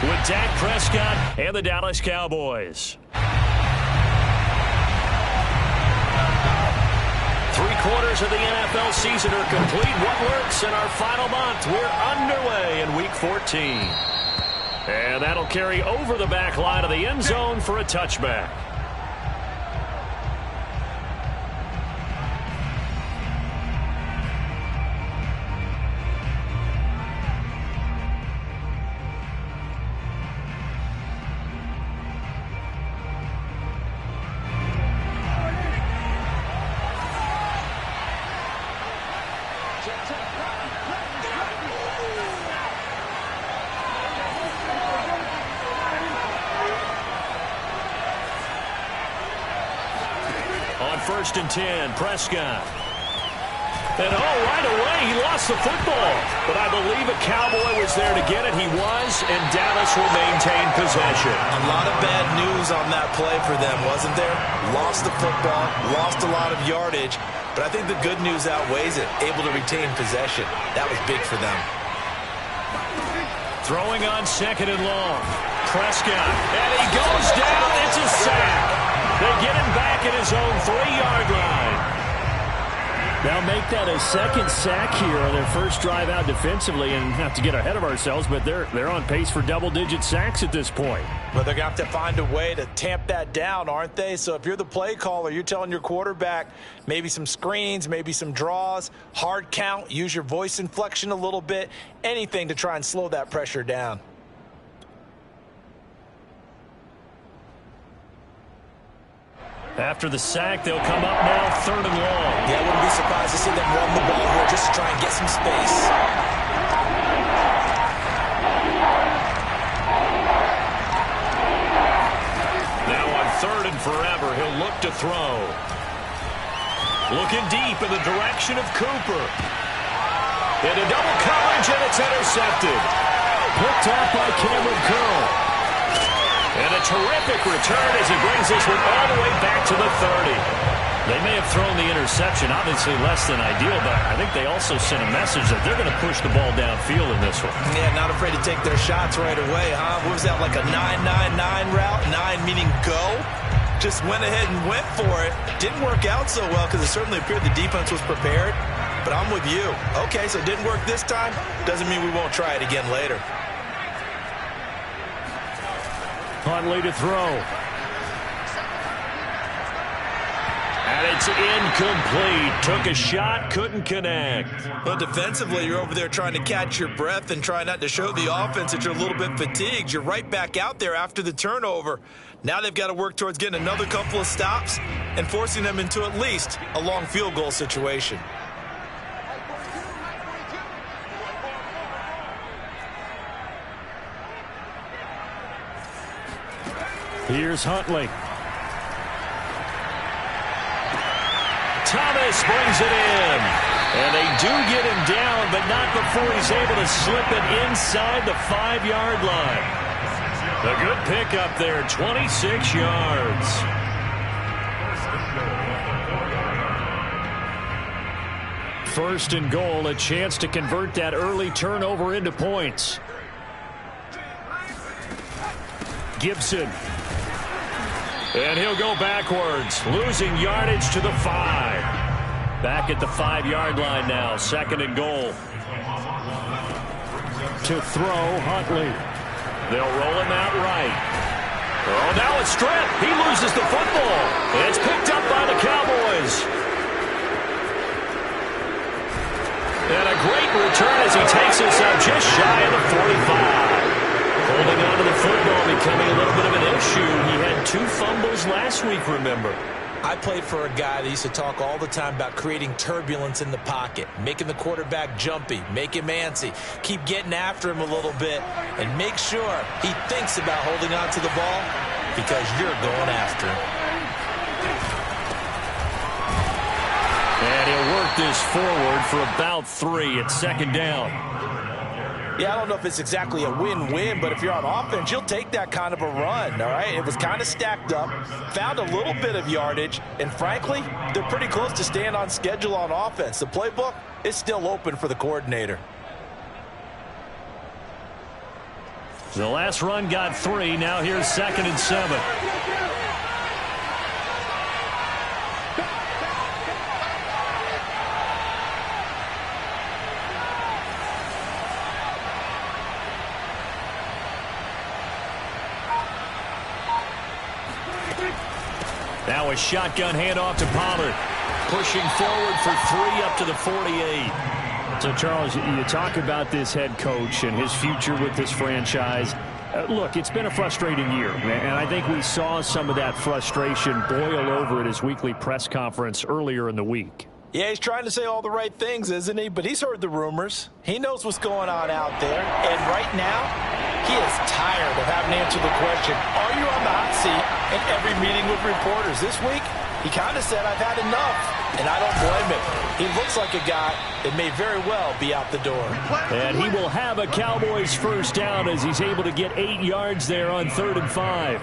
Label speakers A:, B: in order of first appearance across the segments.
A: with Dak Prescott and the Dallas Cowboys. 3/4 of the NFL season are complete. What works in our final month? We're underway in Week 14. And that'll carry over the back line of the end zone for a touchback. On 1st and 10, Prescott. And right away, he lost the football. But I believe a Cowboy was there to get it. He was, and Dallas will maintain possession.
B: A lot of bad news on that play for them, wasn't there? Lost the football, lost a lot of yardage. But I think the good news outweighs it. Able to retain possession. That was big for them.
A: Throwing on 2nd and long. Prescott. And he goes down. It's a sack. They get him back at his own 3-yard line. They'll make that a second sack here on their first drive out defensively, and not to get ahead of ourselves, but they're on pace for double-digit sacks at this point.
B: But they're going to have to find a way to tamp that down, aren't they? So if you're the play caller, you're telling your quarterback maybe some screens, maybe some draws, hard count, use your voice inflection a little bit, anything to try and slow that pressure down.
A: After the sack, they'll come up now 3rd and long.
B: Yeah, I wouldn't be surprised to see them run the ball here just to try and get some space.
A: Now on 3rd and forever, he'll look to throw. Looking deep in the direction of Cooper. Into double coverage, and it's intercepted. Picked off by Cameron Curl. And a terrific return as he brings this one all the way back to the 30. They may have thrown the interception, obviously less than ideal, but I think they also sent a message that they're going to push the ball downfield in this one.
B: Yeah, not afraid to take their shots right away, huh? What was that, like a 9-9-9 route? 9 meaning go? Just went ahead and went for it. Didn't work out so well because it certainly appeared the defense was prepared. But I'm with you. Okay, so it didn't work this time. Doesn't mean we won't try it again later.
A: Huntley to throw. And it's incomplete. Took a shot, couldn't connect.
B: But defensively, you're over there trying to catch your breath and try not to show the offense that you're a little bit fatigued. You're right back out there after the turnover. Now they've got to work towards getting another couple of stops and forcing them into at least a long field goal situation.
A: Here's Huntley. Thomas brings it in. And they do get him down, but not before he's able to slip it inside the 5-yard line. A good pickup there, 26 yards. First and goal, a chance to convert that early turnover into points. Gibson. And he'll go backwards, losing yardage to the 5. Back at the 5-yard line now, 2nd and goal. To throw, Huntley. They'll roll him out right. Oh, now it's stripped. He loses the football. And it's picked up by the Cowboys. And a great return as he takes us up just shy of the 45. Holding on to the football becoming a little bit of an issue. He had 2 fumbles last week, remember.
B: I played for a guy that used to talk all the time about creating turbulence in the pocket, making the quarterback jumpy, make him antsy, keep getting after him a little bit, and make sure he thinks about holding on to the ball because you're going after him.
A: And he'll work this forward for about 3 at 2nd down.
B: Yeah, I don't know if it's exactly a win-win, but if you're on offense, you'll take that kind of a run, all right? It was kind of stacked up, found a little bit of yardage, and frankly, they're pretty close to staying on schedule on offense. The playbook is still open for the coordinator.
A: The last run got 3. Now here's 2nd and 7. Now a shotgun handoff to Pollard. Pushing forward for 3 up to the 48. So, Charles, you talk about this head coach and his future with this franchise. Look, it's been a frustrating year, and I think we saw some of that frustration boil over at his weekly press conference earlier in the week.
B: Yeah, he's trying to say all the right things, isn't he? But he's heard the rumors. He knows what's going on out there. And right now, he is tired of having to answer the question, are you on the hot seat in every meeting with reporters? This week, he kind of said, I've had enough. And I don't blame him. He looks like a guy that may very well be out the door.
A: And he will have a Cowboys first down as he's able to get 8 yards there on 3rd and 5.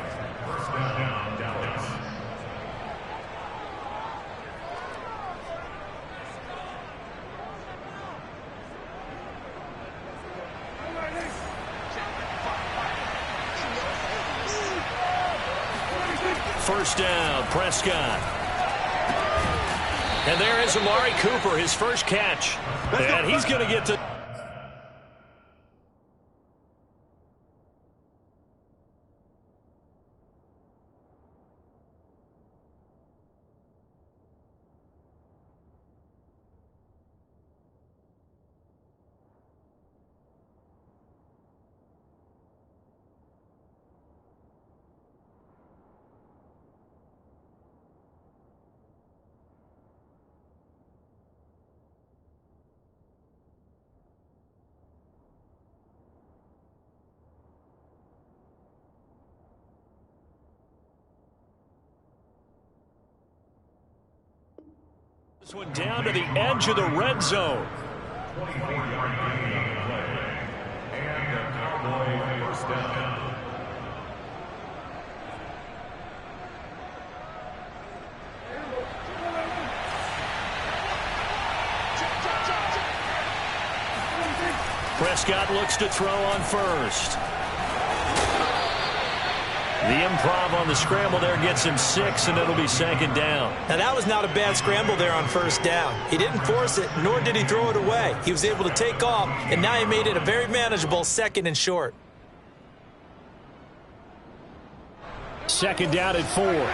A: First down, Prescott. And there is Amari Cooper, his first catch. And he's going to get to... This one down to the edge of the red zone. Prescott looks to throw on first. The improv on the scramble there gets him 6, and it'll be 2nd down.
B: Now, that was not a bad scramble there on first down. He didn't force it, nor did he throw it away. He was able to take off, and now he made it a very manageable 2nd and short.
A: 2nd down at 4.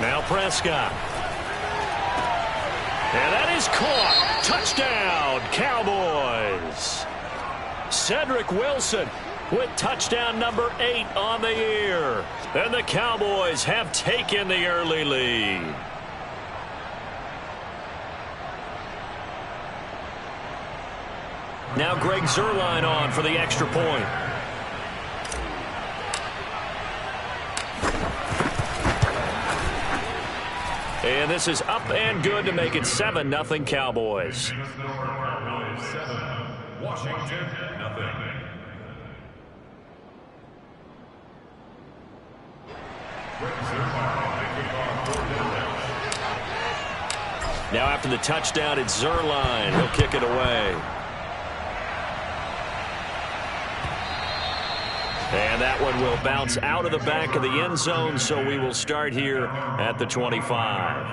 A: Now Prescott. And that is caught. Touchdown, Cowboys. Cedric Wilson with touchdown number 8 on the year. And the Cowboys have taken the early lead. Now Greg Zuerlein on for the extra point. And this is up and good to make it 7-0 Cowboys. Washington, nothing. Now after the touchdown, it's Zuerlein. He'll kick it away. And that one will bounce out of the back of the end zone, so we will start here at the 25.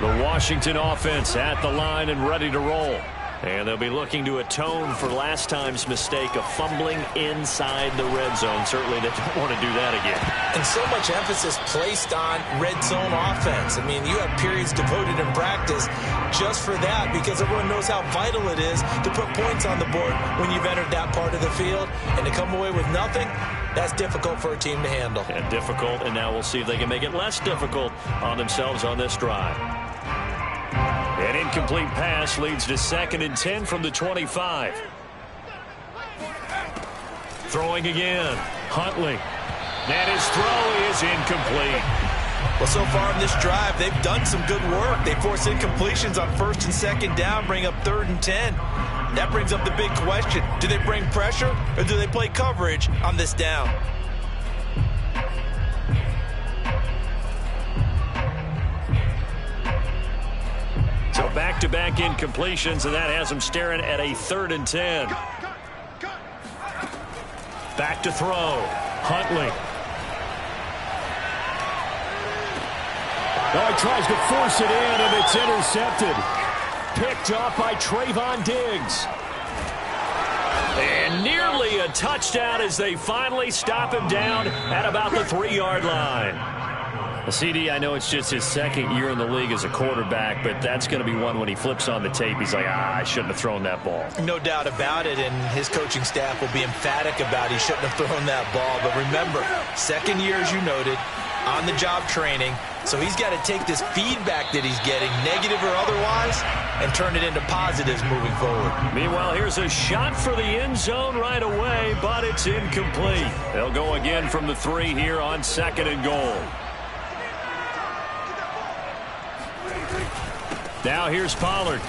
A: The Washington offense at the line and ready to roll. And they'll be looking to atone for last time's mistake of fumbling inside the red zone. Certainly they don't want to do that again.
B: And so much emphasis placed on red zone offense. I mean, you have periods devoted in practice just for that because everyone knows how vital it is to put points on the board when you've entered that part of the field. And to come away with nothing, that's difficult for a team to handle.
A: And difficult, and now we'll see if they can make it less difficult on themselves on this drive. An incomplete pass leads to 2nd and 10 from the 25. Throwing again. Huntley. And his throw is incomplete.
B: Well, so far in this drive, they've done some good work. They force incompletions on 1st and 2nd down, bring up 3rd and 10. That brings up the big question. Do they bring pressure or do they play coverage on this down?
A: So back-to-back incompletions, and that has them staring at a 3rd and 10. Back to throw. Huntley. Oh, he tries to force it in, and it's intercepted. Picked off by Trayvon Diggs. And nearly a touchdown as they finally stop him down at about the 3-yard line. CD, I know it's just his 2nd year in the league as a quarterback, but that's going to be one when he flips on the tape. He's like, I shouldn't have thrown that ball.
B: No doubt about it, and his coaching staff will be emphatic about he shouldn't have thrown that ball. But remember, 2nd year, as you noted, on-the-job training, so he's got to take this feedback that he's getting, negative or otherwise, and turn it into positives moving forward.
A: Meanwhile, here's a shot for the end zone right away, but it's incomplete. They'll go again from the 3 here on 2nd and goal. Now here's Pollard.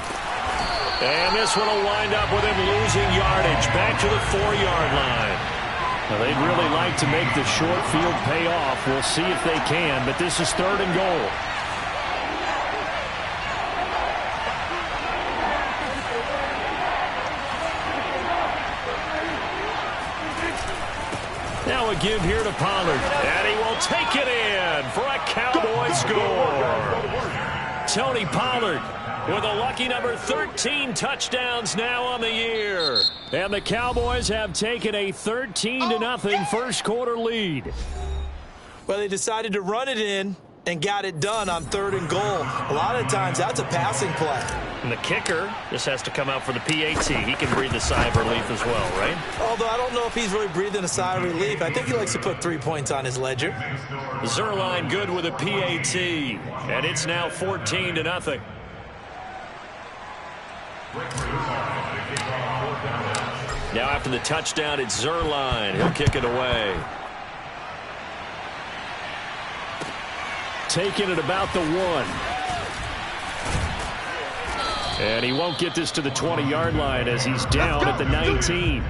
A: And this one will wind up with him losing yardage back to the 4-yard line. Now, they'd really like to make the short field pay off. We'll see if they can, but this is 3rd and goal. Now a give here to Pollard. And he will take it in for a Cowboy score. Tony Pollard with a lucky number 13 touchdowns now on the year. And the Cowboys have taken a 13-0 first quarter lead.
B: Well, they decided to run it in and got it done on 3rd and goal. A lot of times that's a passing play.
A: And the kicker just has to come out for the PAT. He can breathe a sigh of relief as well, right?
B: Although I don't know if he's really breathing a sigh of relief. I think he likes to put 3 points on his ledger.
A: Zuerlein good with a PAT. And it's now 14-0. Now after the touchdown, it's Zuerlein. He'll kick it away. Taking it about the 1. And he won't get this to the 20-yard line as he's down at the 19.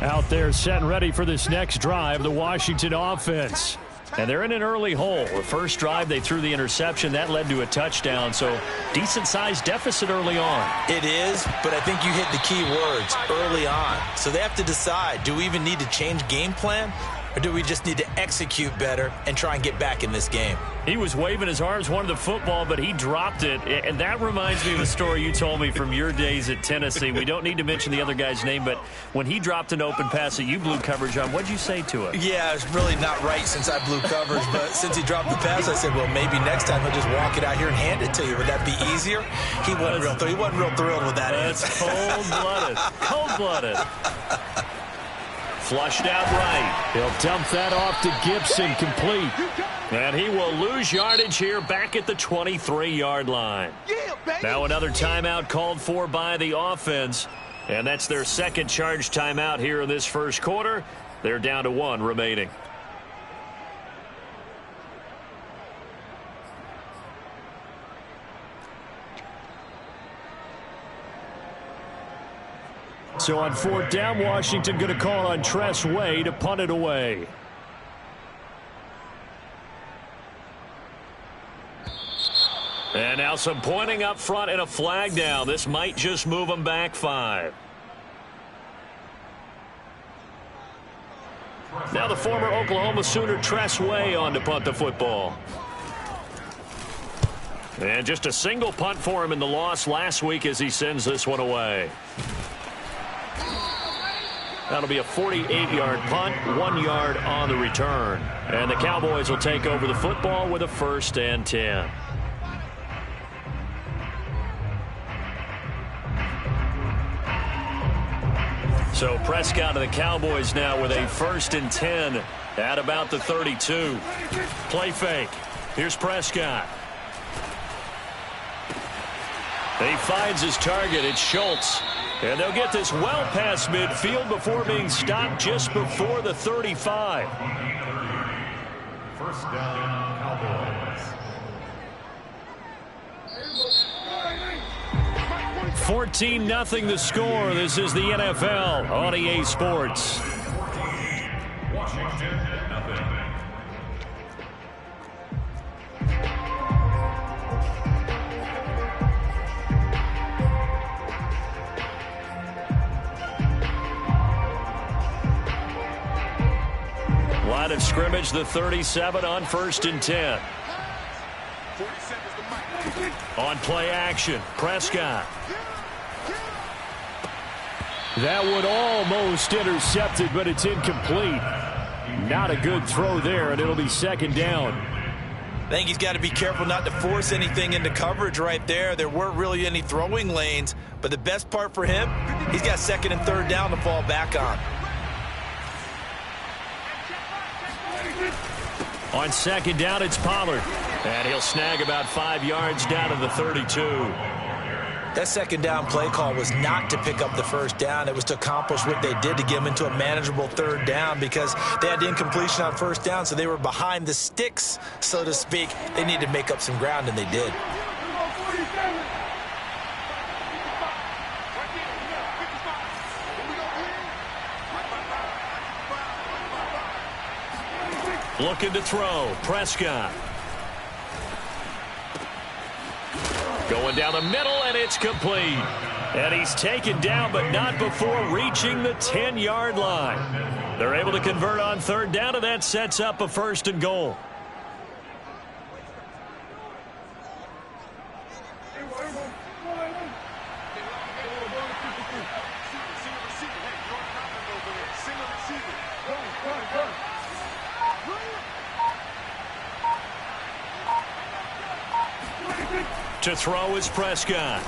A: Out there set and ready for this next drive, the Washington offense. And they're in an early hole. The first drive, they threw the interception. That led to a touchdown, so decent-sized deficit early on.
B: It is, but I think you hit the key words, early on. So they have to decide, do we even need to change game plan, or do we just need to execute better and try and get back in this game?
A: He was waving his arms, wanted the football, but he dropped it. And that reminds me of the story you told me from your days at Tennessee. We don't need to mention the other guy's name, but when he dropped an open pass that you blew coverage on, what'd you say to it?
B: Yeah, it's really not right since I blew coverage, but since he dropped the pass, I said, well, maybe next time he'll just walk it out here and hand it to you. Would that be easier? He wasn't real thrilled with that.
A: That's cold-blooded. Cold-blooded. Flushed out right. He'll dump that off to Gibson, complete. And he will lose yardage here back at the 23-yard line. Now another timeout called for by the offense. And that's their second charge timeout here in this first quarter. They're down to 1 remaining. So on 4th down, Washington going to call on Tress Way to punt it away. And now some pointing up front and a flag down. This might just move them back 5. Now the former Oklahoma Sooner Tress Way on to punt the football. And just a single punt for him in the loss last week as he sends this one away. That'll be a 48-yard punt, 1 yard on the return. And the Cowboys will take over the football with a 1st and 10. So Prescott of the Cowboys now with a 1st and 10 at about the 32. Play fake. Here's Prescott. He finds his target. It's Schultz. And they'll get this well past midfield before being stopped just before the 35.
C: First down, Cowboys.
A: 14-0 the score. This is the NFL on EA Sports.
C: Washington, nothing.
A: Line of scrimmage, the 37 on 1st and 10. On play action, Prescott. That one almost intercepted, but it's incomplete. Not a good throw there, and it'll be 2nd down.
B: I think he's got to be careful not to force anything into coverage right there. There weren't really any throwing lanes, but the best part for him, he's got 2nd and 3rd down to fall back on.
A: On 2nd down, it's Pollard. And he'll snag about 5 yards down to the 32.
B: That 2nd down play call was not to pick up the 1st down. It was to accomplish what they did to get them into a manageable 3rd down because they had the incompletion on 1st down, so they were behind the sticks, so to speak. They needed to make up some ground, and they did.
A: Looking to throw, Prescott. Going down the middle, and it's complete. And he's taken down, but not before reaching the 10-yard line. They're able to convert on 3rd down, and that sets up a 1st and goal. To throw is Prescott.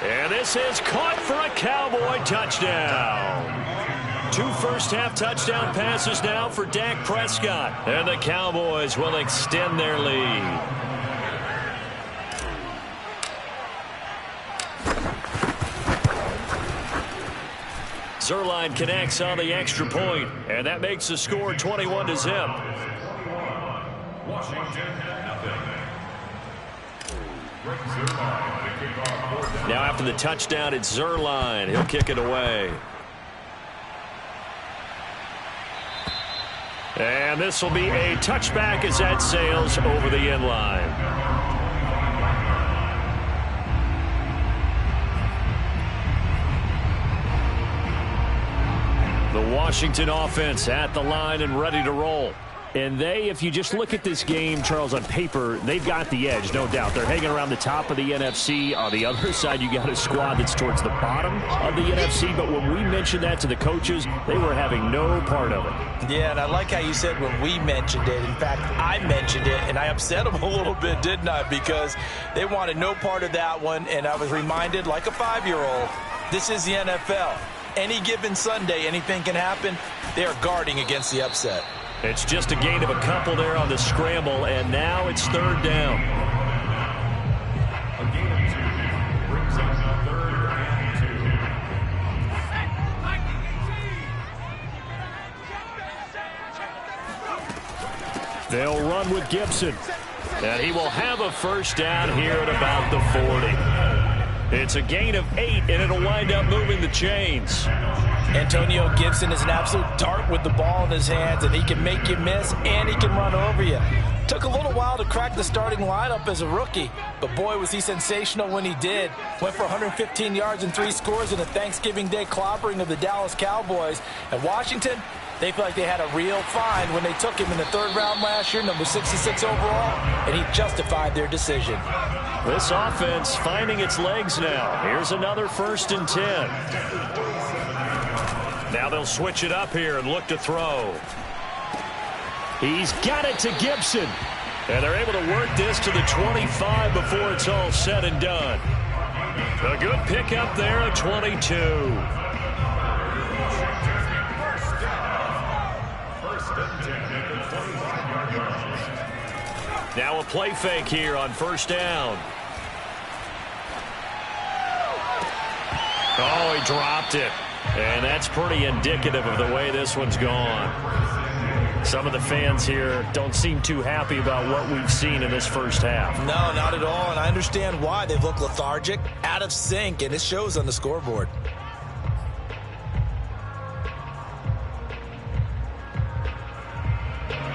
A: And this is caught for a Cowboy touchdown. 2 first-half touchdown passes now for Dak Prescott. And the Cowboys will extend their lead. Zuerlein connects on the extra point, and that makes the score 21-0.
C: Washington, nothing.
A: Now after the touchdown, it's Zuerlein. He'll kick it away. And this will be a touchback as that sails over the end line. The Washington offense at the line and ready to roll. And they, if you just look at this game, Charles, on paper, they've got the edge, no doubt. They're hanging around the top of the NFC. On the other side, you got a squad that's towards the bottom of the NFC. But when we mentioned that to the coaches, they were having no part of it.
B: Yeah, and I like how you said when we mentioned it. In fact, I mentioned it, and I upset them a little bit, didn't I? Because they wanted no part of that one, and I was reminded, like a 5-year-old, this is the NFL. Any given Sunday, anything can happen. They are guarding against the upset.
A: It's just a gain of a couple there on the scramble, and now it's 3rd down.
C: A gain of 2 brings up a 3rd and 2.
A: They'll run with Gibson, and he will have a 1st down here at about the 40. It's a gain of 8, and it'll wind up moving the chains.
B: Antonio Gibson is an absolute dart with the ball in his hands, and he can make you miss, and he can run over you. Took a little while to crack the starting lineup as a rookie, but boy, was he sensational when he did. Went for 115 yards and 3 scores in a Thanksgiving Day clobbering of the Dallas Cowboys. And Washington, they feel like they had a real find when they took him in the 3rd round last year, number 66 overall, and he justified their decision.
A: This offense finding its legs now. Here's another 1st and 10. Now they'll switch it up here and look to throw. He's got it to Gibson. And they're able to work this to the 25 before it's all said and done. A good pickup there at 22. Now a play fake here on 1st down. Oh, he dropped it. And that's pretty indicative of the way this one's gone. Some of the fans here don't seem too happy about what we've seen in this first half.
B: No, not at all, and I understand why. They've looked lethargic, out of sync, and it shows on the scoreboard.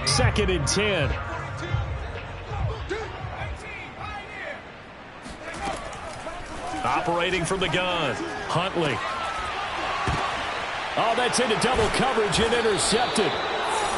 A: Second and 10. Operating from the gun, Huntley. Oh, that's into double coverage and intercepted.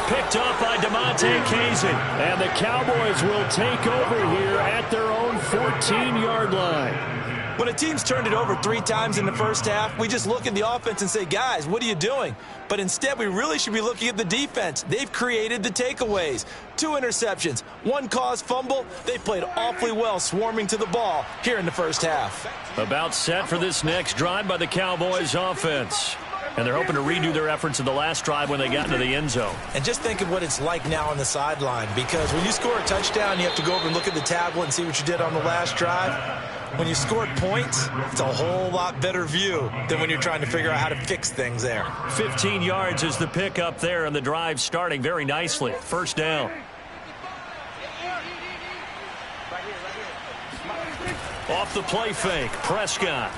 A: Picked up by DeMonte Kazin. And the Cowboys will take over here at their own 14-yard line.
B: When a team's turned it over 3 times in the first half, we just look at the offense and say, guys, what are you doing? But instead, we really should be looking at the defense. They've created the takeaways. 2 interceptions, 1 caused fumble. They played awfully well swarming to the ball here in the first half.
A: About set for this next drive by the Cowboys offense. And they're hoping to redo their efforts in the last drive when they got into the end zone.
B: And just think of what it's like now on the sideline, because when you score a touchdown, you have to go over and look at the tablet and see what you did on the last drive. When you scored points, it's a whole lot better view than when you're trying to figure out how to fix things there.
A: 15 yards is the pick up there, and the drive starting very nicely. First down. Off the play fake, Prescott.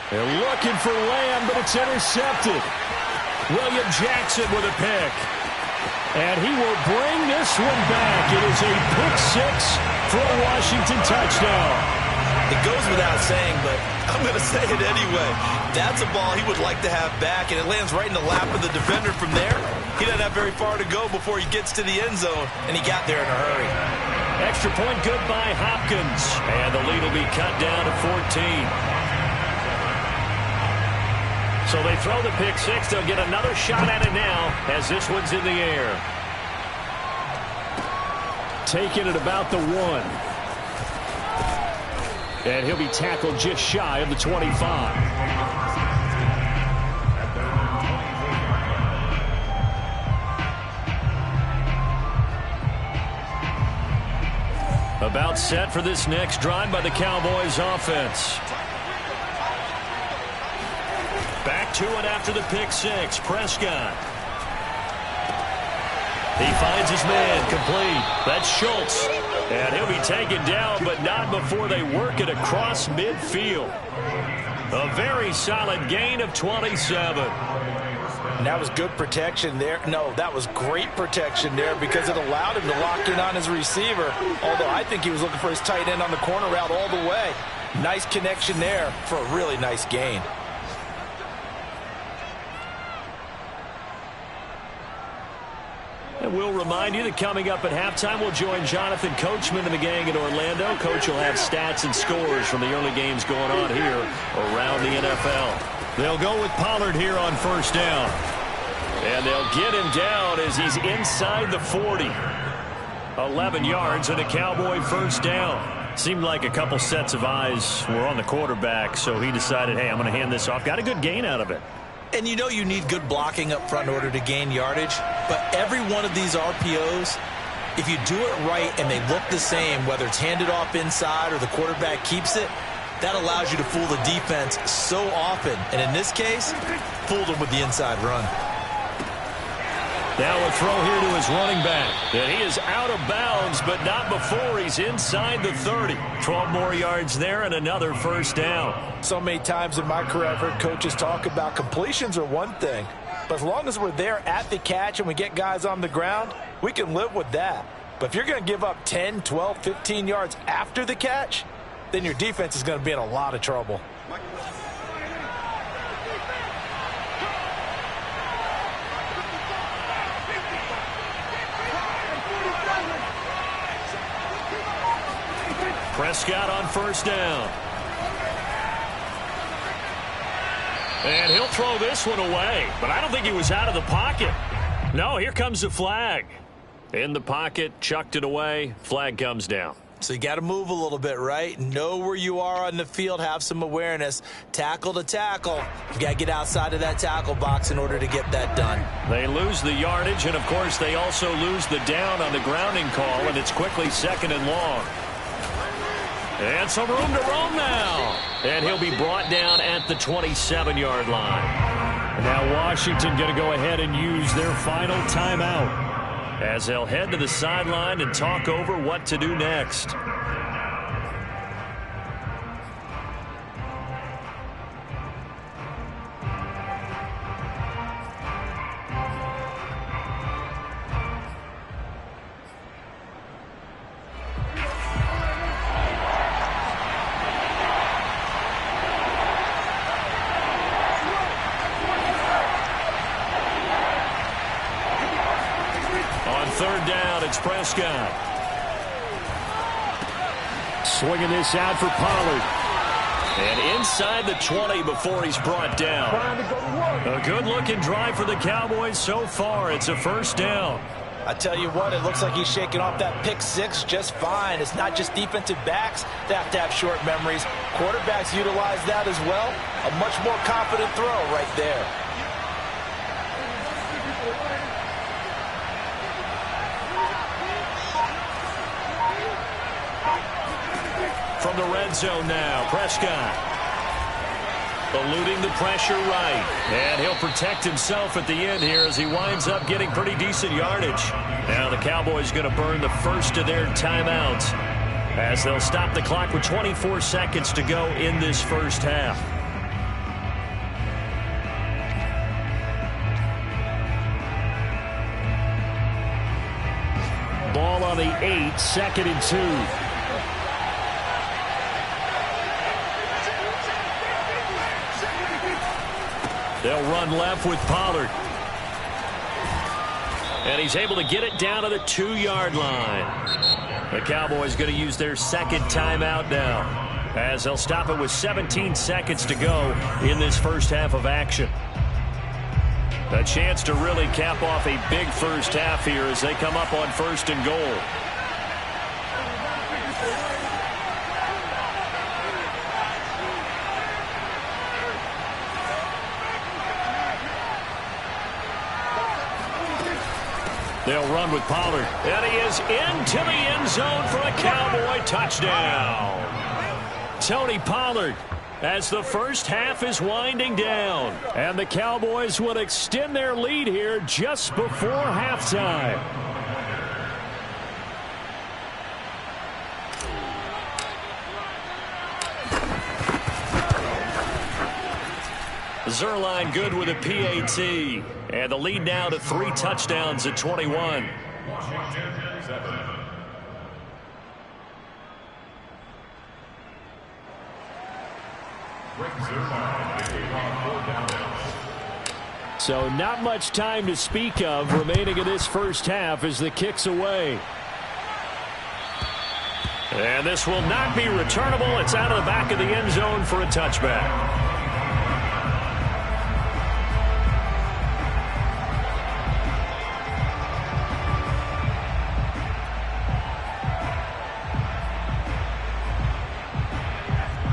A: They're looking for Lamb, but it's intercepted. William Jackson with a pick. And he will bring this one back. It is a pick 6 for a Washington touchdown.
B: It goes without saying, but I'm going to say it anyway. That's a ball he would like to have back, and it lands right in the lap of the defender from there. He doesn't have very far to go before he gets to the end zone, and he got there in a hurry.
A: Extra point good by Hopkins. And the lead will be cut down to 14. So they throw the pick 6. They'll get another shot at it now as this one's in the air. Taking it about the 1. And he'll be tackled just shy of the 25. About set for this next drive by the Cowboys offense. Back to it after the pick 6. Prescott. He finds his man complete. That's Schultz. And he'll be taken down, but not before they work it across midfield. A very solid gain of 27.
B: And that was good protection there. No, that was great protection there because it allowed him to lock in on his receiver. Although I think he was looking for his tight end on the corner route all the way. Nice connection there for a really nice gain.
A: And we'll remind you that coming up at halftime, we'll join Jonathan Coachman and the gang in Orlando. Coach will have stats and scores from the early games going on here around the NFL. They'll go with Pollard here on first down. And they'll get him down as he's inside the 40. 11 yards and a Cowboy first down. Seemed like a couple sets of eyes were on the quarterback, so he decided, hey, I'm going to hand this off. Got a good gain out of it.
B: And you know you need good blocking up front in order to gain yardage. But every one of these RPOs, if you do it right and they look the same, whether it's handed off inside or the quarterback keeps it, that allows you to fool the defense so often. And in this case, fooled them with the inside run.
A: Now a throw here to his running back. And he is out of bounds, but not before he's inside the 30. 12 more yards there and another first down.
B: So many times in my career, I've heard coaches talk about completions are one thing. But as long as we're there at the catch and we get guys on the ground, we can live with that. But if you're going to give up 10, 12, 15 yards after the catch, then your defense is going to be in a lot of trouble.
A: Prescott on first down. And he'll throw this one away, but I don't think he was out of the pocket. No, here comes the flag. In the pocket, chucked it away, flag comes down.
B: So you got to move a little bit, right? Know where you are on the field, have some awareness. Tackle to tackle. You got to get outside of that tackle box in order to get that done.
A: They lose the yardage, and of course they also lose the down on the grounding call, and it's quickly second and long. And some room to roam now. And he'll be brought down at the 27-yard line.
D: Now Washington going to go ahead and use their final timeout,
A: as they'll head to the sideline and talk over what to do next. Third down, it's Prescott.
D: Swinging this out for Pollard.
A: And inside the 20 before he's brought down. A good-looking drive for the Cowboys so far. It's a first down.
B: I tell you what, it looks like he's shaking off that pick six just fine. It's not just defensive backs that have to have short memories. Quarterbacks utilize that as well. A much more confident throw right there.
A: From the red zone now, Prescott. Eluding the pressure right. And he'll protect himself at the end here as he winds up getting pretty decent yardage. Now the Cowboys going to burn the first of their timeouts as they'll stop the clock with 24 seconds to go in this first half.
D: Ball on the 8, 2nd and 2.
A: They'll run left with Pollard. And he's able to get it down to the 2-yard line. The Cowboys going to use their second timeout now, as they'll stop it with 17 seconds to go in this first half of action. A chance to really cap off a big first half here as they come up on 1st and goal. They'll run with Pollard. And he is into the end zone for a Cowboy touchdown. Tony Pollard, as the first half is winding down.
D: And the Cowboys will extend their lead here just before halftime.
A: Zuerlein good with a PAT. And the lead now to 3 touchdowns at 21.
C: Washington 7. Rick Zuerlein on 4 downs.
D: So not much time to speak of remaining in this first half as the kick's away.
A: And this will not be returnable. It's out of the back of the end zone for a touchback.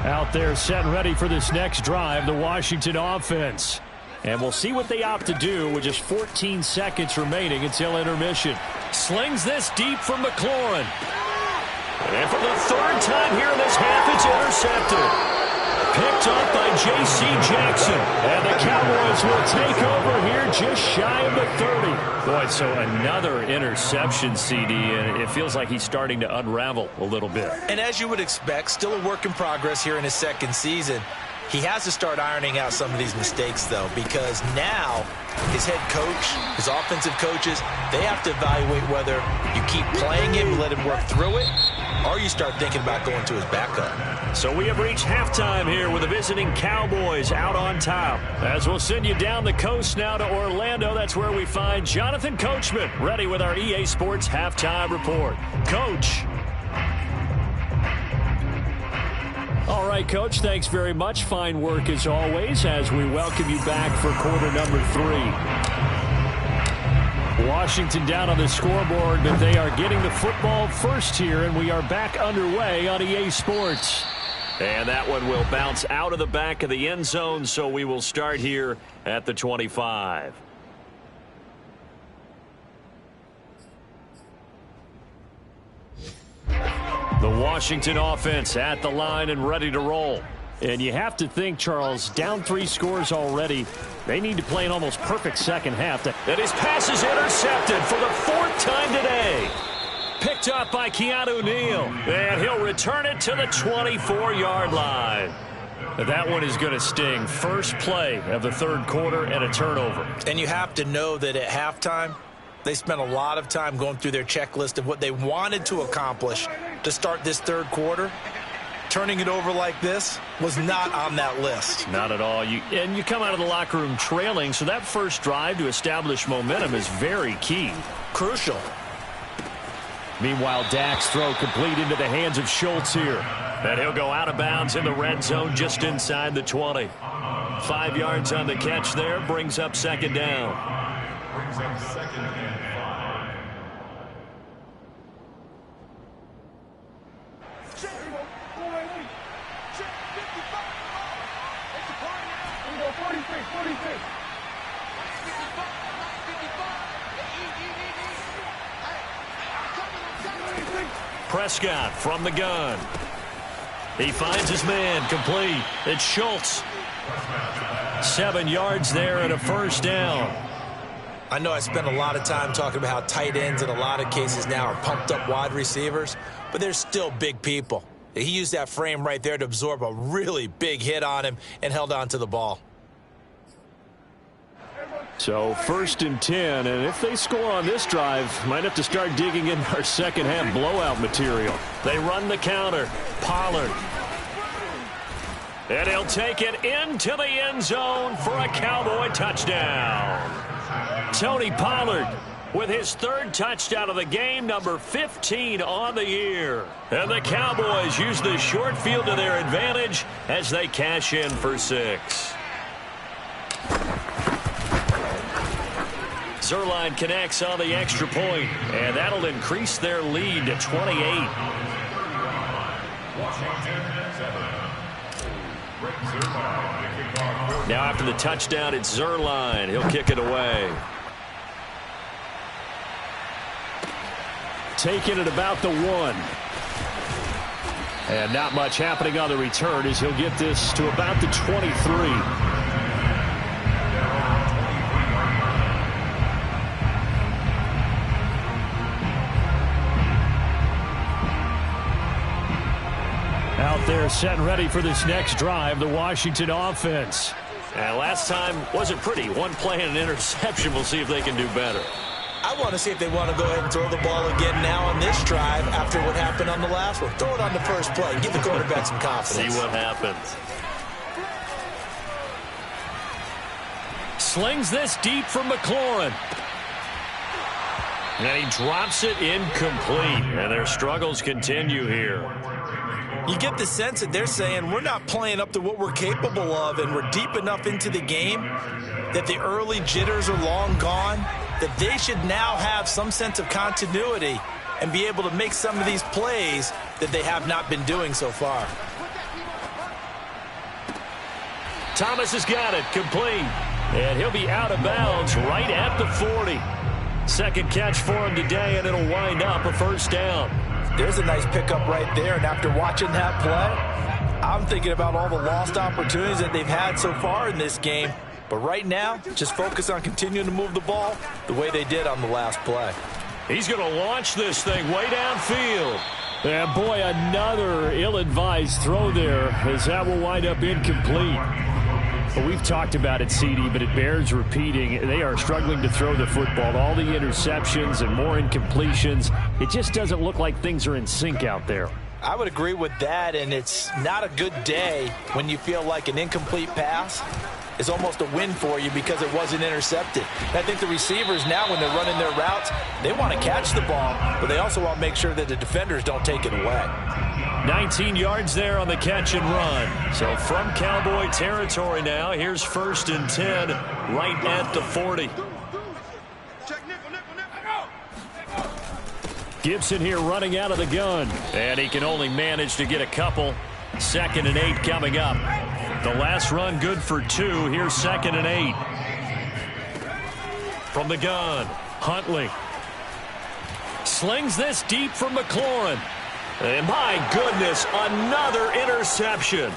D: Out there set and ready for this next drive, the Washington offense. And we'll see what they opt to do with just 14 seconds remaining until intermission.
A: Slings this deep from McLaurin. And for the 3rd time here in this half, it's intercepted. Picked up by J.C. Jackson. And the Cowboys will take over here just shy of the 30. Boy, so another interception, CD, and it feels like he's starting to unravel a little bit.
B: And as you would expect, still a work in progress here in his second season. He has to start ironing out some of these mistakes, though, because now his head coach, his offensive coaches, they have to evaluate whether you keep playing him, let him work through it, or you start thinking about going to his backup.
A: So we have reached halftime here with the visiting Cowboys out on top. As we'll send you down the coast now to Orlando, that's where we find Jonathan Coachman, ready with our EA Sports halftime report. Coach.
D: All right, Coach, thanks very much. Fine work as always as we welcome you back for quarter number 3. Washington down on the scoreboard, but they are getting the football first here, and we are back underway on EA Sports.
A: And that one will bounce out of the back of the end zone, so we will start here at the 25.
D: The Washington offense at the line and ready to roll. And you have to think, Charles, down 3 scores already. They need to play an almost perfect second half.
A: And his pass is intercepted for the 4th time today. Picked up by Keanu Neal. And he'll return it to the 24-yard line.
D: That one is going to sting. First play of the 3rd quarter and a turnover.
B: And you have to know that at halftime, they spent a lot of time going through their checklist of what they wanted to accomplish to start this 3rd quarter. Turning it over like this was not on that list.
D: Not at all. And you come out of the locker room trailing, so that first drive to establish momentum is very key.
B: Crucial.
D: Meanwhile, Dak's throw complete into the hands of Schultz here. And he'll go out of bounds in the red zone just inside the 20. 5 yards on the catch there, brings up 2nd down.
C: Brings up 2nd and 5.
D: Prescott from the gun. He finds his man, complete. It's Schultz. 7 yards there and a 1st down.
B: I know I spent a lot of time talking about how tight ends in a lot of cases now are pumped up wide receivers, but they're still big people. He used that frame right there to absorb a really big hit on him and held on to the ball.
D: So 1st and 10, and if they score on this drive, might have to start digging in our second half blowout material. They run the counter. Pollard. And he'll take it into the end zone for a Cowboy touchdown. Tony Pollard with his 3rd touchdown of the game, number 15 on the year. And the Cowboys use the short field to their advantage as they cash in for 6. Zuerlein connects on the extra point, and that'll increase their lead to 28. Now after the touchdown, it's Zuerlein. He'll kick it away. Taken at about the 1. And not much happening on the return as he'll get this to about the 23. Out there set and ready for this next drive, the Washington offense. And last time wasn't pretty. 1 play and an interception. We'll see if they can do better.
B: I want to see if they want to go ahead and throw the ball again now on this drive after what happened on the last one. Throw it on the first play. Give the quarterback some confidence.
D: See what happens. Slings this deep from McLaurin. And he drops it incomplete. And their struggles continue here.
B: You get the sense that they're saying we're not playing up to what we're capable of, and we're deep enough into the game that the early jitters are long gone, that they should now have some sense of continuity and be able to make some of these plays that they have not been doing so far.
D: Thomas has got it, complete. And he'll be out of bounds right at the 40. 2nd catch for him today, and it'll wind up a 1st down.
B: There's a nice pickup right there, and after watching that play, I'm thinking about all the lost opportunities that they've had so far in this game. But right now, just focus on continuing to move the ball the way they did on the last play.
D: He's going to launch this thing way downfield. And boy, another ill-advised throw there as that will wind up incomplete. Well, we've talked about it, CD, but it bears repeating. They are struggling to throw the football. All the interceptions and more incompletions. It just doesn't look like things are in sync out there.
B: I would agree with that, and it's not a good day when you feel like an incomplete pass is almost a win for you because it wasn't intercepted. And I think the receivers now, when they're running their routes, they want to catch the ball, but they also want to make sure that the defenders don't take it away.
D: 19 yards there on the catch and run. So from Cowboy territory now, here's 1st and 10 right at the 40. Gibson here running out of the gun. And he can only manage to get a couple. 2nd and 8 coming up. The last run good for 2. Here's 2nd and 8. From the gun, Huntley. Slings this deep from McLaurin. And my goodness, another interception.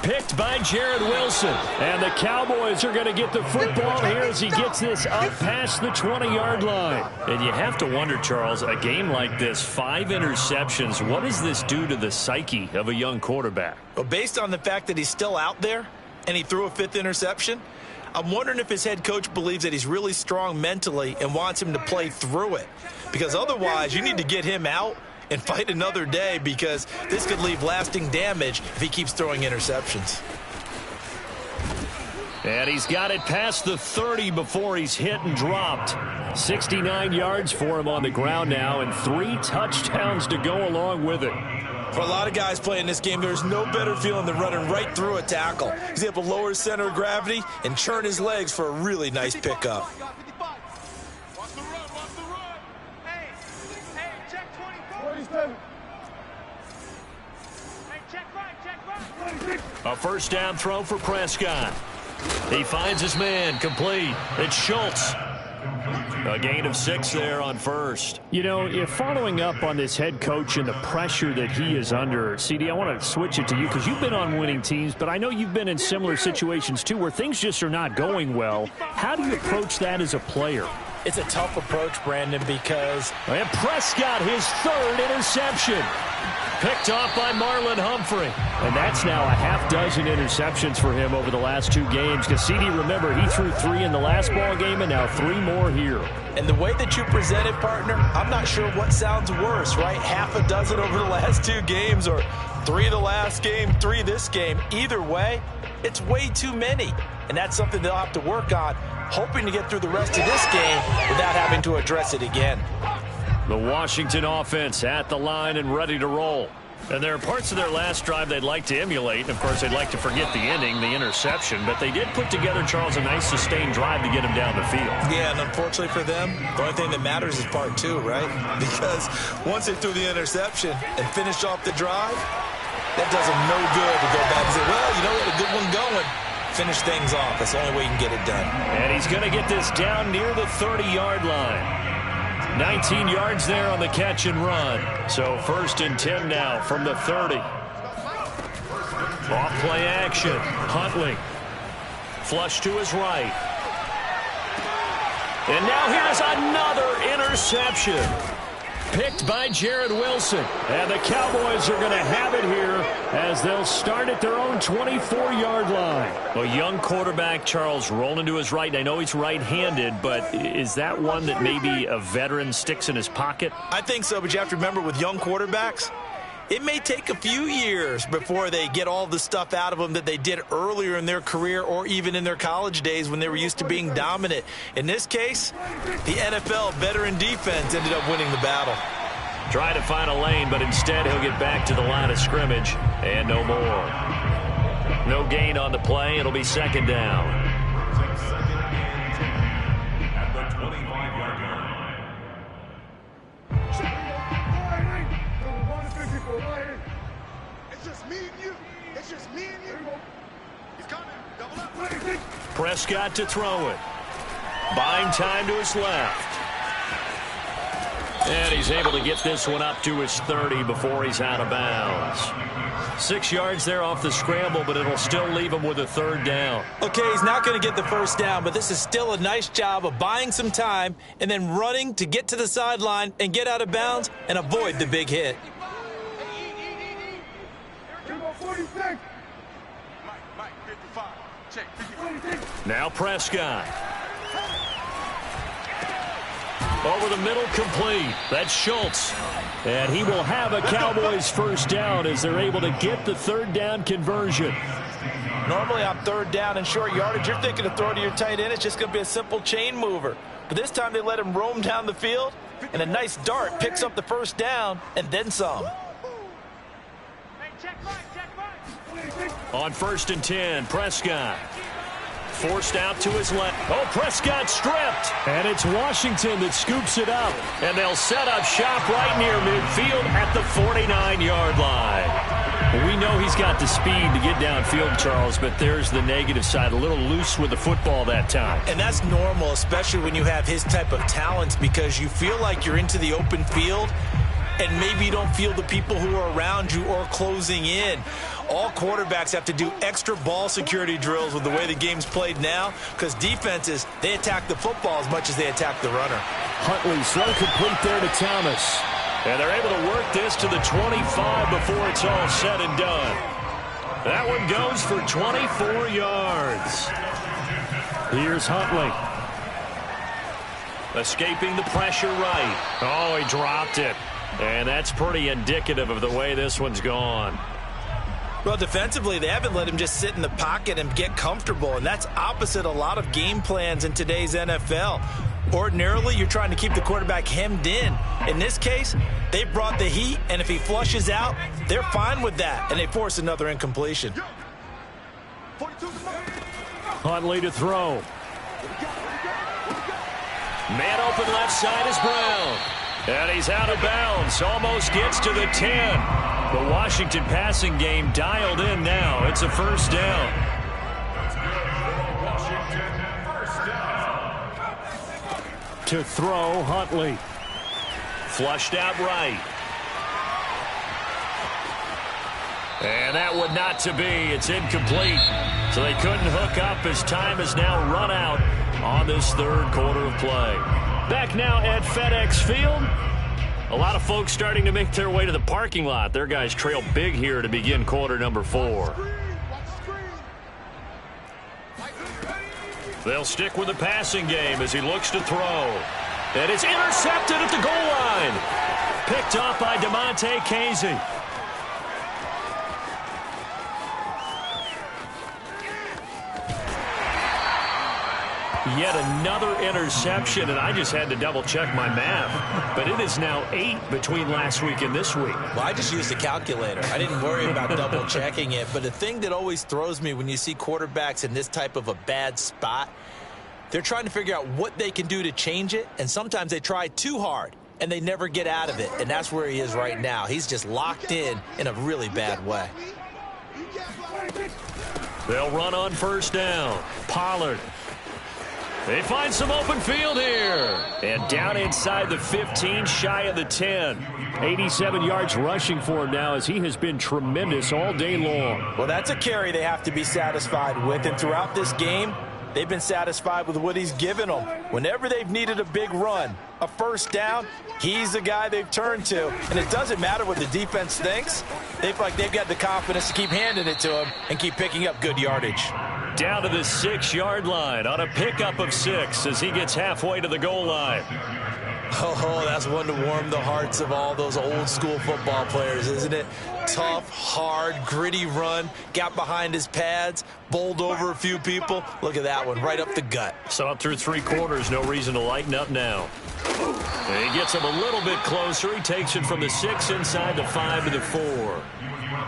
D: Picked by Jarrett Wilson. And the Cowboys are going to get the football here as he gets this up past the 20-yard line. And you have to wonder, Charles, a game like this, 5 interceptions, what does this do to the psyche of a young quarterback?
B: Well, based on the fact that he's still out there and he threw a 5th interception, I'm wondering if his head coach believes that he's really strong mentally and wants him to play through it. Because otherwise, you need to get him out and fight another day, because this could leave lasting damage if he keeps throwing interceptions.
D: And he's got it past the 30 before he's hit and dropped. 69 yards for him on the ground now, and 3 touchdowns to go along with it.
B: For a lot of guys playing this game, there's no better feeling than running right through a tackle. He's able to lower his center of gravity and churn his legs for a really nice pickup.
D: A first down throw for Prescott. He finds his man, complete. It's Schultz. A gain of 6 there on first. You know, if following up on this head coach and the pressure that he is under, CD, I want to switch it to you because you've been on winning teams, but I know you've been in similar situations too where things just are not going well. How do you approach that as a player?
B: It's a tough approach, Brandon, because...
D: And Prescott, his 3rd interception. Picked off by Marlon Humphrey. And that's now a half dozen interceptions for him over the last 2 games. Because CD, remember, he threw 3 in the last ball game and now 3 more here.
B: And the way that you present it, partner, I'm not sure what sounds worse, right? Half a dozen over the last 2 games, or 3 the last game, 3 this game. Either way, it's way too many. And that's something they'll have to work on, hoping to get through the rest of this game without having to address it again.
D: The Washington offense at the line and ready to roll. And there are parts of their last drive they'd like to emulate. And, of course, they'd like to forget the inning, the interception. But they did put together, Charles, a nice sustained drive to get him down the field.
B: Yeah, and unfortunately for them, the only thing that matters is part 2, right? Because once they threw the interception and finished off the drive, that does them no good to go back and say, well, you know what, a good one going. Finish things off. That's the only way you can get it done.
D: And he's going to get this down near the 30-yard line. 19 yards there on the catch and run. So 1st and 10 now from the 30. Off play action. Huntley. Flush to his right. And now here's another interception. Picked by Jarrett Wilson. And the Cowboys are going to have it here as they'll start at their own 24-yard line. A young quarterback, Charles, rolling to his right. I know he's right-handed, but is that one that maybe a veteran sticks in his pocket?
B: I think so, but you have to remember with young quarterbacks, it may take a few years before they get all the stuff out of them that they did earlier in their career or even in their college days when they were used to being dominant. In this case, the NFL veteran defense ended up winning the battle.
D: Try to find a lane, but instead he'll get back to the line of scrimmage and no more. No gain on the play. It'll be 2nd down. Prescott to throw it. Buying time to his left. And he's able to get this one up to his 30 before he's out of bounds. 6 yards there off the scramble, but it'll still leave him with a 3rd down.
B: Okay, he's not going to get the 1st down, but this is still a nice job of buying some time and then running to get to the sideline and get out of bounds and avoid the big hit.
D: Now Prescott. Over the middle, complete. That's Schultz. And he will have a Cowboys 1st down as they're able to get the 3rd down conversion.
B: Normally on 3rd down and short yardage, you're thinking of throw to your tight end. It's just going to be a simple chain mover. But this time they let him roam down the field, and a nice dart picks up the 1st down and then some.
D: On 1st and 10, Prescott. Forced out to his left. Oh, Prescott stripped. And it's Washington that scoops it up. And they'll set up shop right near midfield at the 49-yard line. We know he's got the speed to get downfield, Charles, but there's the negative side. A little loose with the football that time.
B: And that's normal, especially when you have his type of talents, because you feel like you're into the open field, and maybe you don't feel the people who are around you or closing in. All quarterbacks have to do extra ball security drills with the way the game's played now, because defenses, they attack the football as much as they attack the runner.
D: Huntley's throw complete there to Thomas. And they're able to work this to the 25 before it's all said and done. That one goes for 24 yards. Here's Huntley. Escaping the pressure right. Oh, he dropped it. And that's pretty indicative of the way this one's gone.
B: Well, defensively, they haven't let him just sit in the pocket and get comfortable, and that's opposite a lot of game plans in today's NFL. Ordinarily, you're trying to keep the quarterback hemmed in. In this case, they brought the heat, and if he flushes out, they're fine with that, and they force another incompletion.
D: Huntley to throw. Man open left side is Brown. And he's out of bounds. Almost gets to the 10. The Washington passing game dialed in now. It's a first down. To throw, Huntley. Flushed out right. And that would not to be. It's incomplete. So they couldn't hook up as time has now run out on this third quarter of play. Back now at FedEx Field. A lot of folks starting to make their way to the parking lot. Their guys trail big here to begin quarter number 4. They'll stick with the passing game as he looks to throw. And it's intercepted at the goal line. Picked off by DeMonte Casey. Yet another interception, and I just had to double-check my math. But it is now 8 between last week and this week.
B: Well, I just used a calculator. I didn't worry about double-checking it. But the thing that always throws me when you see quarterbacks in this type of a bad spot, they're trying to figure out what they can do to change it, and sometimes they try too hard, and they never get out of it. And that's where he is right now. He's just locked in a really bad way.
D: They'll run on first down. Pollard. They find some open field here. And down inside the 15, shy of the 10. 87 yards rushing for him now as he has been tremendous all day long.
B: Well, that's a carry they have to be satisfied with. And throughout this game, they've been satisfied with what he's given them. Whenever they've needed a big run, a first down, he's the guy they've turned to. And it doesn't matter what the defense thinks. They've got the confidence to keep handing it to him and keep picking up good yardage.
D: Down to the 6-yard line on a pickup of 6 as he gets halfway to the goal line.
B: Oh, that's one to warm the hearts of all those old school football players, isn't it? Tough, hard, gritty run, got behind his pads, bowled over a few people. Look at that one, right up the gut.
D: So up through 3 quarters, no reason to lighten up now. And he gets him a little bit closer. He takes it from the 6 inside the 5 to the 4.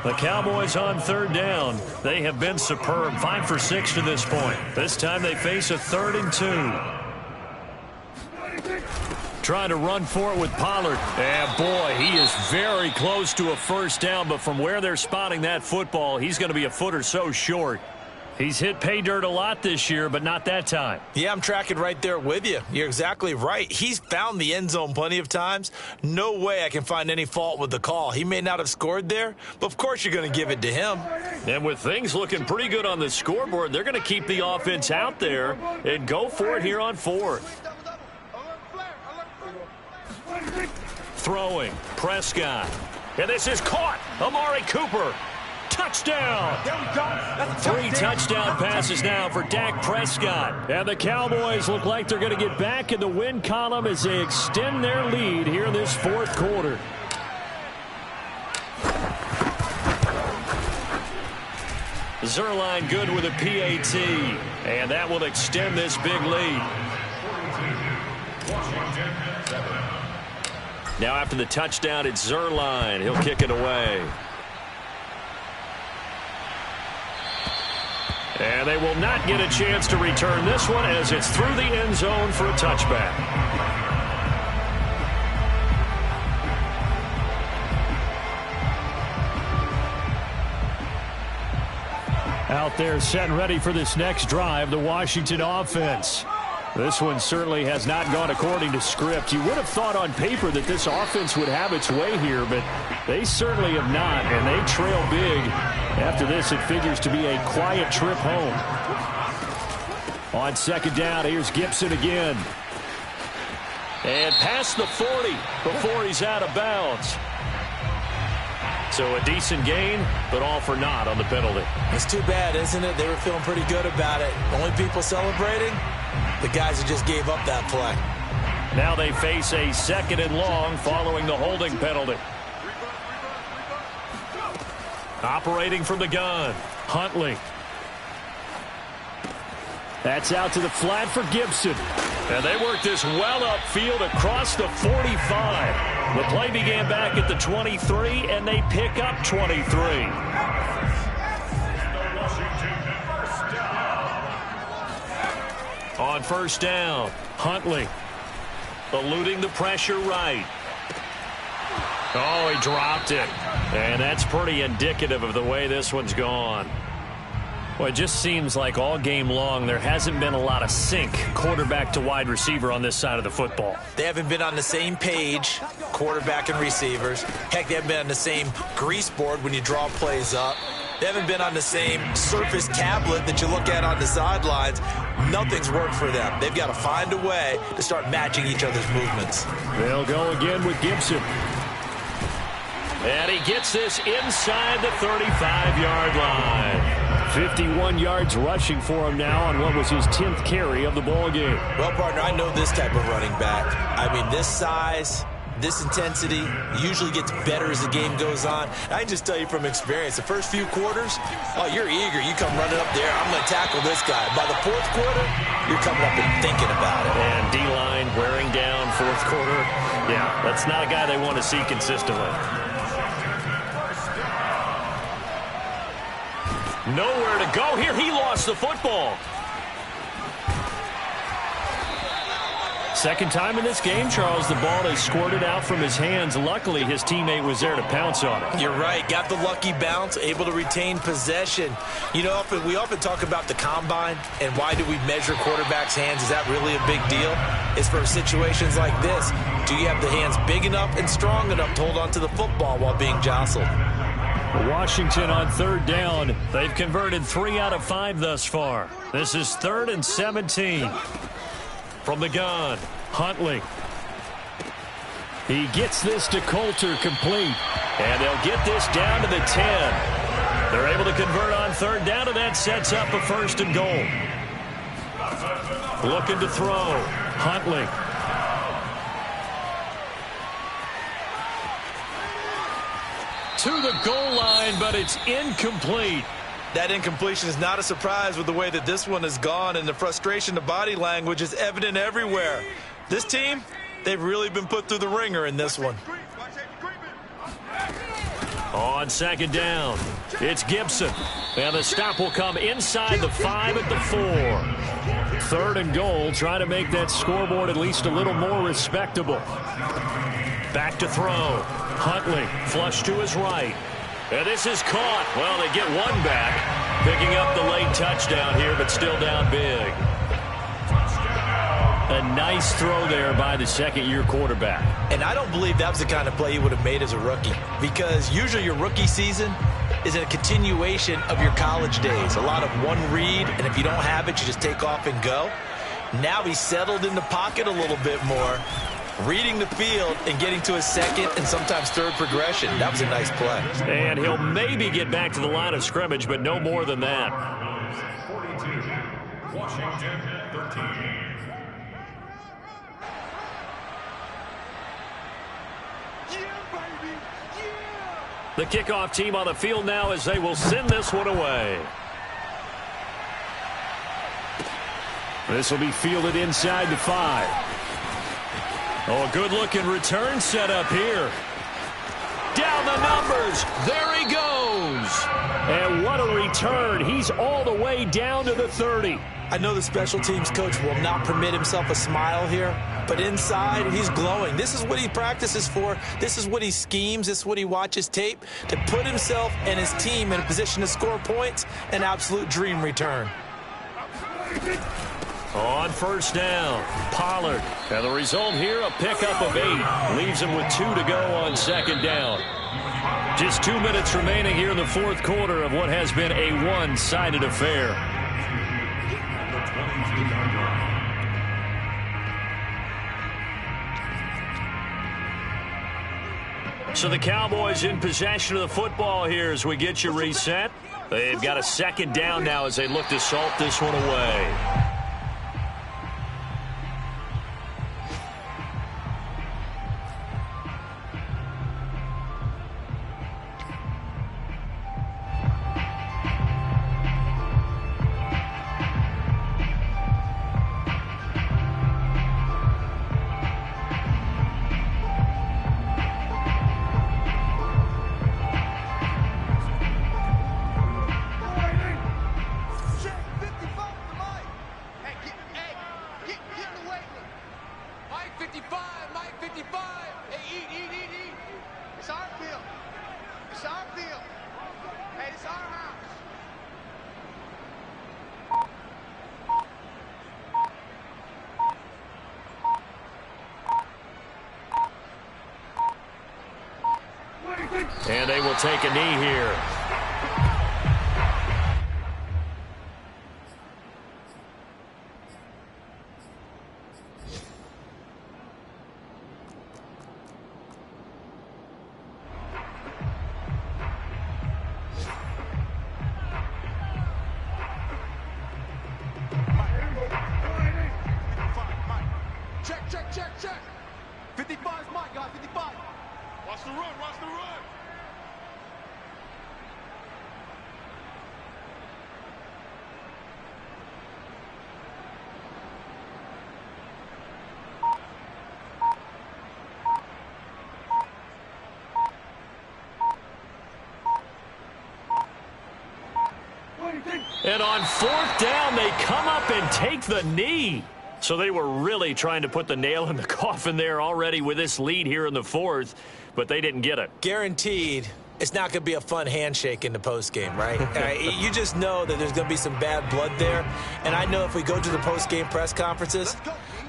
D: The Cowboys on third down. They have been superb. 5 for 6 to this point. This time they face a 3rd and 2. Trying to run for it with Pollard. And boy, he is very close to a first down, but from where they're spotting that football, he's going to be a foot or so short. He's hit pay dirt a lot this year, but not that time.
B: Yeah, I'm tracking right there with you. You're exactly right. He's found the end zone plenty of times. No way I can find any fault with the call. He may not have scored there, but of course you're going to give it to him.
D: And with things looking pretty good on the scoreboard, they're going to keep the offense out there and go for it here on 4th. Throwing, Prescott. And this is caught. Amari Cooper. Touchdown. 3 touchdown passes now for Dak Prescott. And the Cowboys look like they're going to get back in the win column as they extend their lead here in this 4th quarter. Zuerlein good with a PAT. And that will extend this big lead. Now after the touchdown, it's Zuerlein. He'll kick it away. And they will not get a chance to return this one as it's through the end zone for a touchback. Out there set and ready for this next drive, the Washington offense. This one certainly has not gone according to script. You would have thought on paper that this offense would have its way here, but they certainly have not, and they trail big. After this, it figures to be a quiet trip home. On second down, here's Gibson again. And past the 40 before he's out of bounds. So a decent gain, but all for naught on the penalty.
B: It's too bad, isn't it? They were feeling pretty good about it. Only people celebrating, the guys who just gave up that play.
D: Now they face a 2nd and long following the holding penalty. Operating from the gun, Huntley. That's out to the flat for Gibson. And they work this well upfield across the 45. The play began back at the 23, and they pick up 23. On first down, Huntley eluding the pressure right. Oh, he dropped it. And that's pretty indicative of the way this one's gone. Well, it just seems like all game long there hasn't been a lot of sync quarterback to wide receiver on this side of the football.
B: They haven't been on the same page, quarterback and receivers. Heck, they haven't been on the same grease board when you draw plays up. They haven't been on the same surface tablet that you look at on the sidelines. Nothing's worked for them. They've got to find a way to start matching each other's movements.
D: They'll go again with Gibson. And he gets this inside the 35-yard line. 51 yards rushing for him now on what was his 10th carry of the ball game.
B: Well, partner, I know this type of running back. I mean, this size, this intensity usually gets better as the game goes on. I can just tell you from experience, the first few quarters, oh, you're eager. You come running up there, I'm going to tackle this guy. By the 4th quarter, you're coming up and thinking about it.
D: And D-line wearing down 4th quarter. Yeah, that's not a guy they want to see consistently. Nowhere to go here. He lost the football. Second time in this game, Charles, the ball has squirted out from his hands. Luckily, his teammate was there to pounce on it.
B: You're right. Got the lucky bounce, able to retain possession. You know, we often talk about the combine and why do we measure quarterbacks' hands. Is that really a big deal? It's for situations like this. Do you have the hands big enough and strong enough to hold on to the football while being jostled?
D: Washington on 3rd down. They've converted 3 out of 5 thus far. This is 3rd and 17. From the gun, Huntley. He gets this to Coulter complete. And they'll get this down to the 10. They're able to convert on 3rd down, and that sets up a 1st and goal. Looking to throw, Huntley. To the goal line, but it's incomplete.
B: That incompletion is not a surprise with the way that this one has gone, and the frustration, the body language is evident everywhere. This team, they've really been put through the ringer in this one.
D: On 2nd down, it's Gibson. And the stop will come inside the 5 at the 4. 3rd and goal, trying to make that scoreboard at least a little more respectable. Back to throw. Huntley, flush to his right. And this is caught. Well, they get one back. Picking up the late touchdown here, but still down big. A nice throw there by the 2nd-year quarterback.
B: And I don't believe that was the kind of play he would have made as a rookie. Because usually your rookie season is a continuation of your college days. A lot of one read, and if you don't have it, you just take off and go. Now he's settled in the pocket a little bit more, reading the field and getting to his 2nd and sometimes 3rd progression. That was a nice play.
D: And he'll maybe get back to the line of scrimmage, but no more than that.
C: 42, Washington 13.
D: The kickoff team on the field now as they will send this one away. This will be fielded inside the 5. Oh, a good-looking return set up here. Down the numbers. There he goes. And what a return. He's all the way down to the 30.
B: I know the special teams coach will not permit himself a smile here, but inside, he's glowing. This is what he practices for. This is what he schemes. This is what he watches tape to put himself and his team in a position to score points. An absolute dream return.
D: On first down, Pollard. And the result here, a pickup of 8. Leaves him with 2 to go on second down. Just 2 minutes remaining here in the fourth quarter of what has been a one-sided affair. So the Cowboys in possession of the football here as we get you reset. They've got a second down now as they look to salt this one away. And they will take a knee here.
E: Check. 55 is Mike, guys, 55. Watch the run.
D: And on fourth down, they come up and take the knee. So they were really trying to put the nail in the coffin there already with this lead here in the fourth, but they didn't get it.
B: Guaranteed it's not going to be a fun handshake in the postgame, right? You just know that there's going to be some bad blood there. And I know if we go to the postgame press conferences,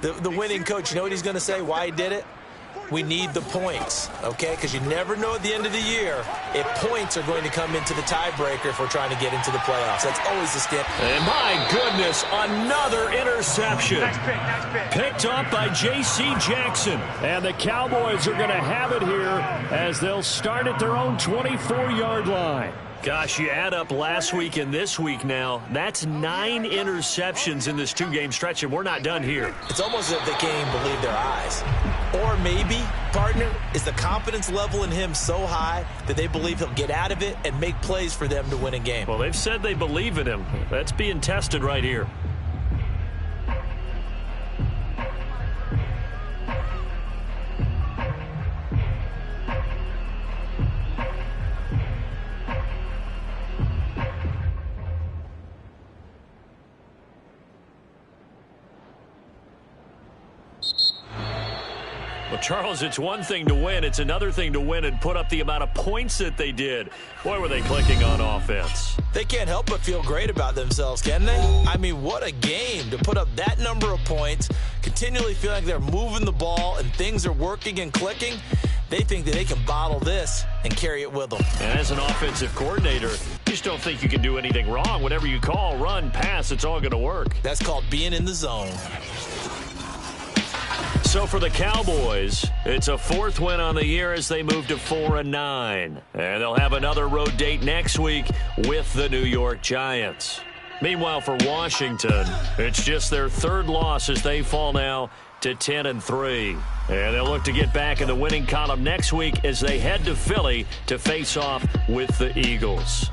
B: the winning coach, you know what he's going to say, why he did it? We need the points, okay? Because you never know at the end of the year if points are going to come into the tiebreaker if we're trying to get into the playoffs. That's always the step.
D: And my goodness, another interception.
E: Nice pick.
D: Picked up by J.C. Jackson. And the Cowboys are going to have it here as they'll start at their own 24-yard line. Gosh, you add up last week and this week now, that's 9 interceptions in this 2-game stretch, and we're not done here.
B: It's almost as if they can't even believe their eyes. Or maybe, partner, is the confidence level in him so high that they believe he'll get out of it and make plays for them to win a game.
D: Well, they've said they believe in him. That's being tested right here. Well, Charles, it's one thing to win. It's another thing to win and put up the amount of points that they did. Boy, were they clicking on offense.
B: They can't help but feel great about themselves, can they? I mean, what a game to put up that number of points, continually feel like they're moving the ball and things are working and clicking. They think that they can bottle this and carry it with them.
D: And as an offensive coordinator, you just don't think you can do anything wrong. Whatever you call, run, pass, it's all going to work.
B: That's called being in the zone.
D: So for the Cowboys, it's a 4th win on the year as they move to 4-9. And they'll have another road date next week with the New York Giants. Meanwhile, for Washington, it's just their 3rd loss as they fall now to 10-3. And they'll look to get back in the winning column next week as they head to Philly to face off with the Eagles.